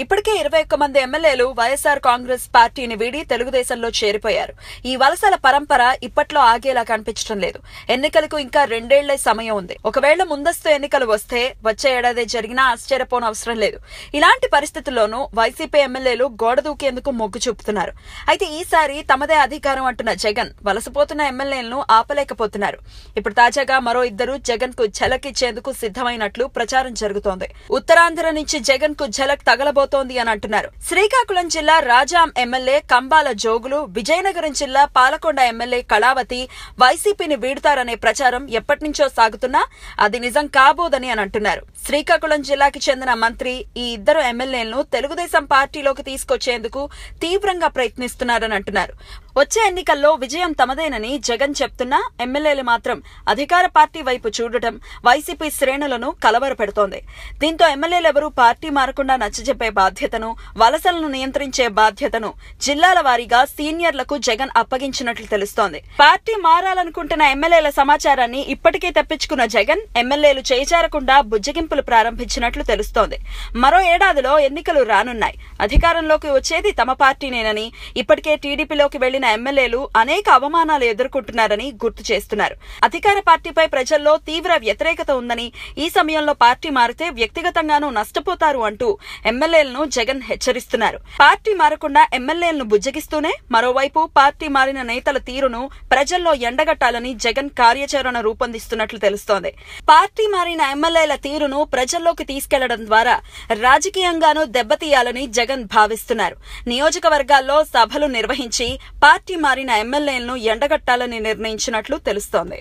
ఇప్పటికే 21 మంది ఎమ్మెల్యేలు వైఎస్ఆర్ కాంగ్రెస్ పార్టీని వీడి తెలుగుదేశంలో చేరిపోయారు. ఈ వలసల పరంపర ఇప్పట్లో ఆగేలా కనిపించడం లేదు. ఎన్నికలకు ఇంకా 2 ఏళ్లే సమయం ఉంది. ఒకవేళ ముందస్తు ఎన్నికలు వస్తే వచ్చే ఏడాది జరిగినా ఆశ్చర్యపోనవసరం లేదు. ఇలాంటి పరిస్థితుల్లోనూ వైసీపీ ఎమ్మెల్యేలు గోడ దూకేందుకు మొగ్గు చూపుతున్నారు. అయితే ఈసారి తమదే అధికారం అంటున్న జగన్ వలసపోతున్న ఎమ్మెల్యేలను ఆపలేకపోతున్నారు. ఇప్పుడు తాజాగా మరో 2 జగన్ కు ఝలక్ ఇచ్చేందుకు సిద్ధమైనట్లు ప్రచారం జరుగుతోంది. ఉత్తరాంధ్ర నుంచి జగన్ కు ఝలక్ తగలబోతోంది అని అంటున్నారు. శ్రీకాకుళం జిల్లా రాజాం ఎమ్మెల్యే కంబాల జోగులు, విజయనగరం జిల్లా పాలకొండ ఎమ్మెల్యే కళావతి వైసీపీని వీడుతారనే ప్రచారం ఎప్పటినుంచో సాగుతున్నా అది నిజం కాబోదని అని అంటున్నారు. శ్రీకాకుళం జిల్లాకి చెందిన మంత్రి ఈ 2 ఎమ్మెల్యేలను తెలుగుదేశం పార్టీలోకి తీసుకొచ్చేందుకు తీవ్రంగా ప్రయత్నిస్తున్నారని అంటున్నారు. వచ్చే ఎన్నికల్లో విజయం తమదేనని జగన్ చెప్తున్నా ఎమ్మెల్యేలు మాత్రం అధికార పార్టీ వైపు చూడటం వైసీపీ శ్రేణులను కలవరపెడుతోంది. దీంతో ఎమ్మెల్యేలెవరూ పార్టీ మారకుండా నచ్చజెప్పే బాధ్యతను, వలసలను నియంత్రించే బాధ్యతను జిల్లాల వారీగా సీనియర్లకు జగన్ అప్పగించినట్లు తెలుస్తోంది. పార్టీ మారాలనుకుంటున్న ఎమ్మెల్యేల సమాచారాన్ని ఇప్పటికే తెప్పించుకున్న జగన్ ఎమ్మెల్యేలు చేజారకుండా బుజ్జగింపులు ప్రారంభించినట్లు తెలుస్తోంది. మరో ఏడాదిలో ఎన్నికలు రానున్నాయి. అధికారంలోకి వచ్చేది తమ పార్టీనేనని, ఇప్పటికే టీడీపీలోకి వెళ్లిన ఎమ్మెల్యేలు అనేక అవమానాలు ఎదుర్కొంటున్నారని గుర్తు చేస్తున్నారు. అధికార పార్టీపై ప్రజల్లో తీవ్ర వ్యతిరేకత ఉందని, ఈ సమయంలో పార్టీ మారితే వ్యక్తిగతంగానూ నష్టపోతారు అంటూ ఎమ్మెల్యేలను జగన్ హెచ్చరిస్తున్నారు. పార్టీ మారకుండా ఎమ్మెల్యేలను బుజ్జగిస్తూనే మరోవైపు పార్టీ మారిన నేతల తీరును ప్రజల్లో ఎండగట్టాలని జగన్ కార్యాచరణ రూపొందిస్తున్నట్లు తెలుస్తోంది. పార్టీ మారిన ఎమ్మెల్యేల తీరును ప్రజల్లోకి తీసుకెళ్లడం ద్వారా రాజకీయంగానూ దెబ్బతీయాలని జగన్ భావిస్తున్నారు. నియోజకవర్గాల్లో సభలు నిర్వహించి పార్టీ మారిన ఎమ్మెల్యేలను ఎండగట్టాలని నిర్ణయించినట్లు తెలుస్తోంది.